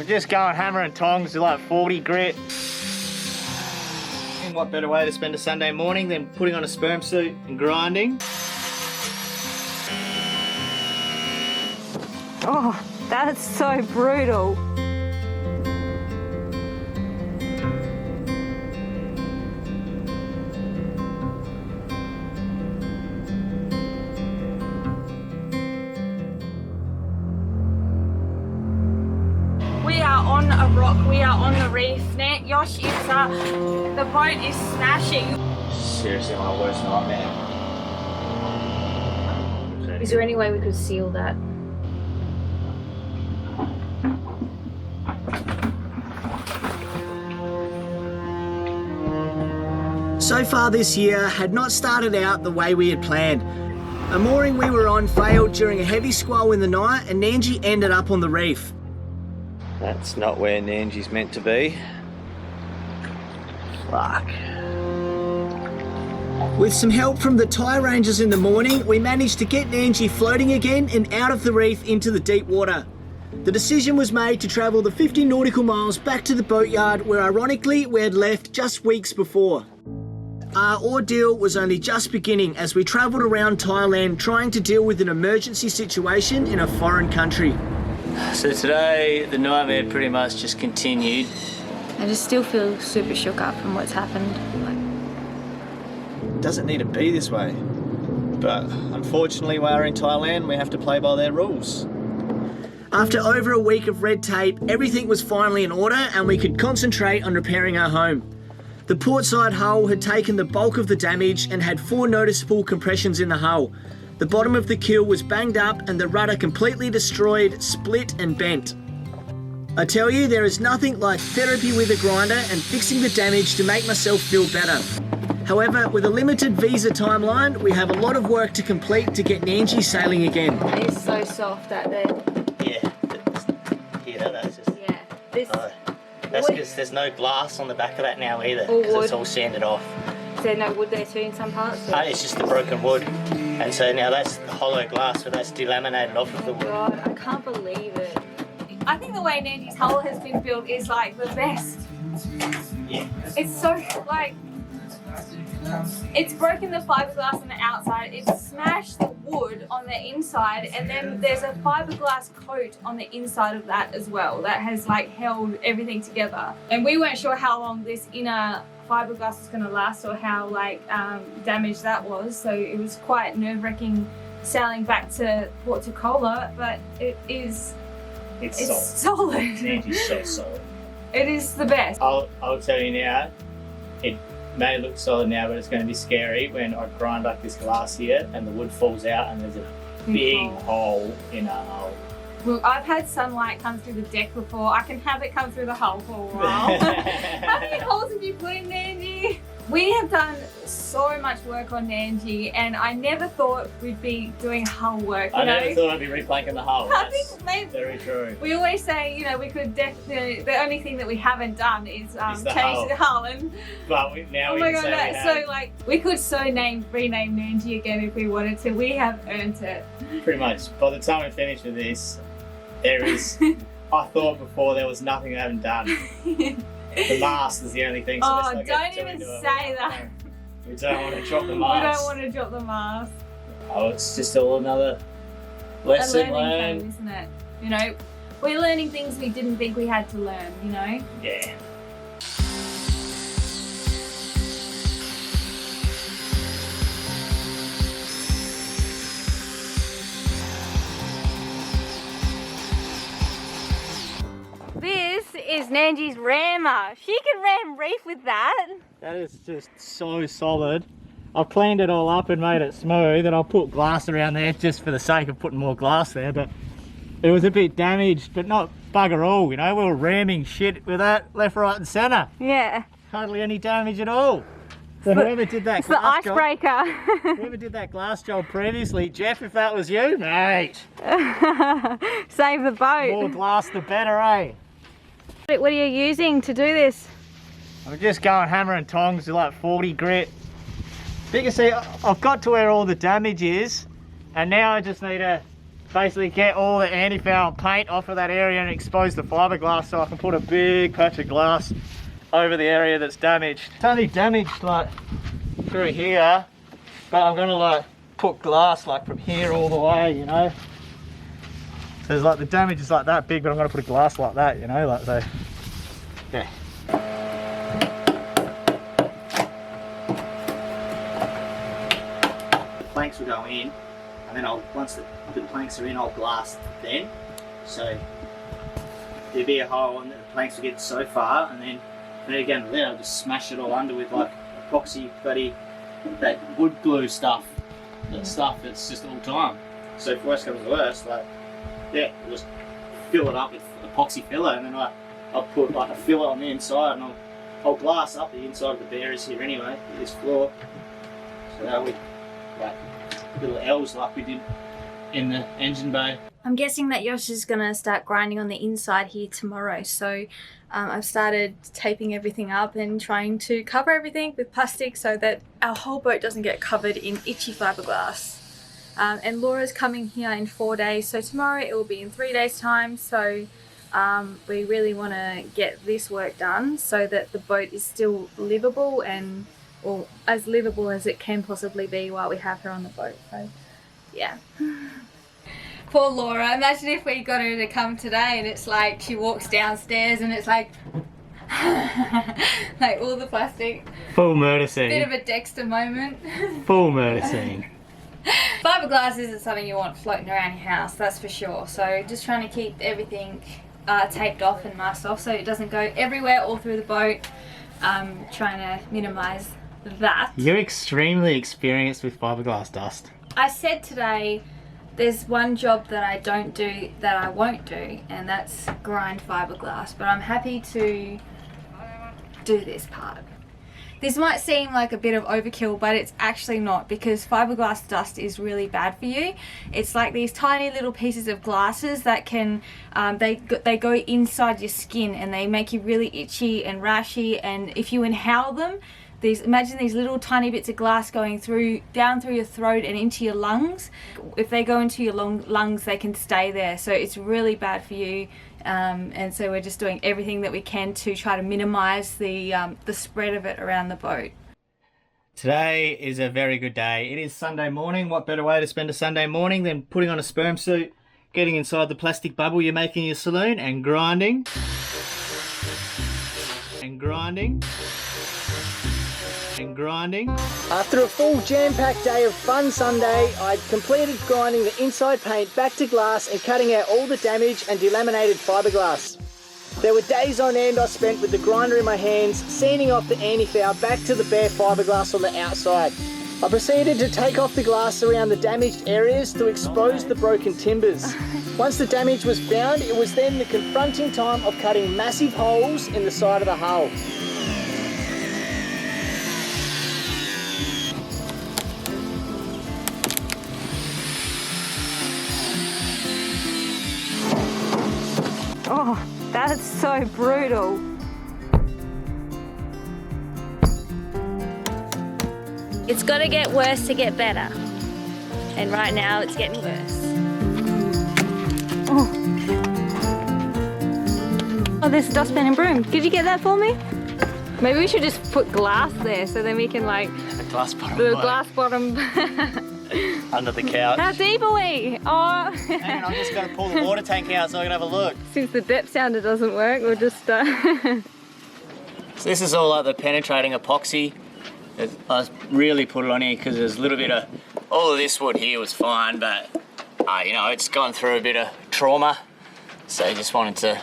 just going hammer and tongs to like 40 grit. And what better way to spend a Sunday morning than putting on a sperm suit and grinding? Oh, that's so brutal. We are on a rock, we are on the reef. Yosh, the boat is smashing. Seriously, my worst nightmare. Is there any way we could seal that? So far this year had not started out the way we had planned. A mooring we were on failed during a heavy squall in the night and Nandji ended up on the reef. That's not where Nandji's meant to be. Fuck. With some help from the Thai rangers in the morning, we managed to get Nandji floating again and out of the reef into the deep water. The decision was made to travel the 50 nautical miles back to the boatyard where ironically we had left just weeks before. Our ordeal was only just beginning as we travelled around Thailand trying to deal with an emergency situation in a foreign country. So today, the nightmare pretty much just continued. I just still feel super shook up from what's happened. It doesn't need to be this way. But unfortunately, while we're in Thailand, we have to play by their rules. After over a week of red tape, everything was finally in order and we could concentrate on repairing our home. The portside hull had taken the bulk of the damage and had 4 noticeable compressions in the hull. The bottom of the keel was banged up and the rudder completely destroyed, split and bent. I tell you, there is nothing like therapy with a grinder and fixing the damage to make myself feel better. However, with a limited visa timeline, we have a lot of work to complete to get Nandji sailing again. It's so soft out there. Yeah, that's just... Yeah. This... That's because there's no glass on the back of that now either, Or because wood. it's all sanded off. Is there no wood there too in some parts? It's just the broken wood. And so now that's the hollow glass, so that's delaminated off of the wood. God, I can't believe it. I think the way Nandji's hull has been built is like the best. Yeah. It's so like... It's broken the fiberglass on the outside, it's smashed the wood on the inside, and then there's a fiberglass coat on the inside of that as well that has like held everything together. And we weren't sure how long this inner fiberglass was going to last or how like damaged that was, so it was quite nerve-wracking sailing back to Port Tacola, but it's solid. Nandji's so solid. It is the best. I'll tell you now, it may look solid now, but it's going to be scary when I grind like this glass here and the wood falls out and there's a big hole in our hull. Look, I've had sunlight come through the deck before. I can have it come through the hull for a while. How many holes have you put in Nandji? We have done so much work on Nandji and I never thought we'd be doing hull work. I never thought I'd be replanking the hull. I think maybe very true. We always say, you know, we could definitely, the only thing that we haven't done is change the hull. And but now we can say we have. So like, we could rename Nandji again if we wanted to. We have earned it. Pretty much. By the time we finish with this, there is, I thought before there was nothing I haven't done. The mast is the only thing. So oh, don't even say that. We don't want to drop the We mast. don't want to drop the mast. Oh, it's just all another lesson a learning thing, isn't it? You know, we're learning things we didn't think we had to learn, you know? Yeah. This is Nandji's rammer. She can ram reef with that. That is just so solid. I've cleaned it all up and made it smooth, and I'll put glass around there just for the sake of putting more glass there, but it was a bit damaged, but not bugger all, you know. We were ramming shit with that left, right and centre. Yeah. Hardly any damage at all. So whoever did that it's the icebreaker. Whoever did that glass job previously, Jeff, if that was you, mate. Save the boat. More glass the better, eh? What are you using to do this? I'm just going hammer and tongs to like 40 grit. But you can see, I've got to where all the damage is, and now I just need to basically get all the anti-foul paint off of that area and expose the fiberglass so I can put a big patch of glass over the area that's damaged. It's only damaged like through here, but I'm gonna like put glass like from here all the way, you know. So there's like the damage is like that big, but I'm gonna put a glass like that, you know, like so. Yeah. Planks will go in, and then once the planks are in, I'll blast then. So there'll be a hole and the planks will get so far, and then again there I'll just smash it all under with like epoxy buddy, that wood glue stuff, that stuff that's just all time. So if worst comes to worst, like yeah, we'll just fill it up with epoxy filler, and then I'll put like a filler on the inside, and I'll glass up the inside of the bearers here anyway, this floor, so that we like little L's like we did in the engine bay. I'm guessing that Yosh is gonna start grinding on the inside here tomorrow, so I've started taping everything up and trying to cover everything with plastic so that our whole boat doesn't get covered in itchy fiberglass. And Laura's coming here in 4 days, so tomorrow it will be in 3 days time, so we really want to get this work done so that the boat is still livable, and or as livable as it can possibly be while we have her on the boat. So yeah. Poor Laura, imagine if we got her to come today and it's like she walks downstairs and it's like like all the plastic. Full murder scene. Bit of a Dexter moment. Full murder scene. Fiberglass isn't something you want floating around your house, that's for sure. So just trying to keep everything taped off and masked off so it doesn't go everywhere all through the boat. Trying to minimise that. You're extremely experienced with fiberglass dust. I said today there's one job that I don't do that I won't do, and that's grind fiberglass, but I'm happy to do this part. This might seem like a bit of overkill, but it's actually not, because fiberglass dust is really bad for you. It's like these tiny little pieces of glasses that can, they go inside your skin and they make you really itchy and rashy, and if you inhale them, imagine these little tiny bits of glass going down through your throat and into your lungs. If they go into your lungs, they can stay there, so it's really bad for you. And so we're just doing everything that we can to try to minimize the spread of it around the boat. Today is a very good day. It is Sunday morning. What better way to spend a Sunday morning than putting on a sperm suit, getting inside the plastic bubble you're making in your saloon, and grinding. And grinding. And grinding. After a full jam-packed day of fun Sunday, I'd completed grinding the inside paint back to glass and cutting out all the damage and delaminated fiberglass. There were days on end I spent with the grinder in my hands, sanding off the anti-foul back to the bare fiberglass on the outside. I proceeded to take off the glass around the damaged areas to expose the broken timbers. Once the damage was found, it was then the confronting time of cutting massive holes in the side of the hull. Oh, that's so brutal. It's got to get worse to get better. And right now it's getting worse. Oh, there's a dustpan and broom. Could you get that for me? Maybe we should just put glass there so then we can like... A glass bottom. The glass bottom. Under the couch. How deep are we? Oh. Hang on, I'm just going to pull the water tank out so I can have a look. Since the depth sounder doesn't work, we'll just... So this is all like the penetrating epoxy. I really put it on here because there's a little bit of... All of this wood here was fine, but you know, it's gone through a bit of trauma. So I just wanted to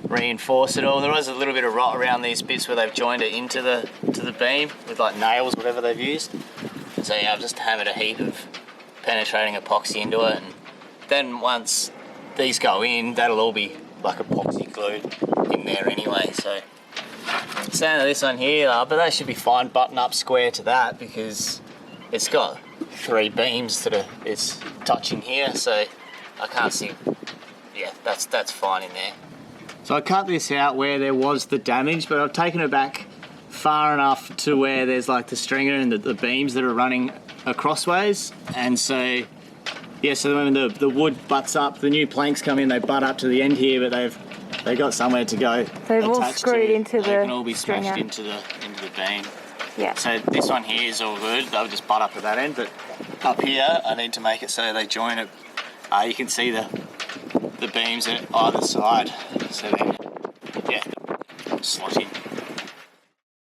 reinforce it all. There was a little bit of rot around these bits where they've joined it into the beam with like nails, whatever they've used. So yeah, I've just hammered a heap of penetrating epoxy into it, and then once these go in, that'll all be like epoxy glued in there anyway. So sand this on here, but that should be fine. Button up square to that because it's got 3 beams that it's touching here, so I can't see. Yeah, that's fine in there. So I cut this out where there was the damage, but I've taken it back far enough to where there's like the stringer and the beams that are running acrossways, and so Yeah, so when the wood butts up, the new planks come in, they butt up to the end here, but they've got somewhere to go. They've all attached screwed to. into They the can all be smashed stringer. into the beam. Yeah. So this one here is all good. They'll just butt up at that end, but up here I need to make it so they join it. You can see the beams at either side. So then, yeah, slot in.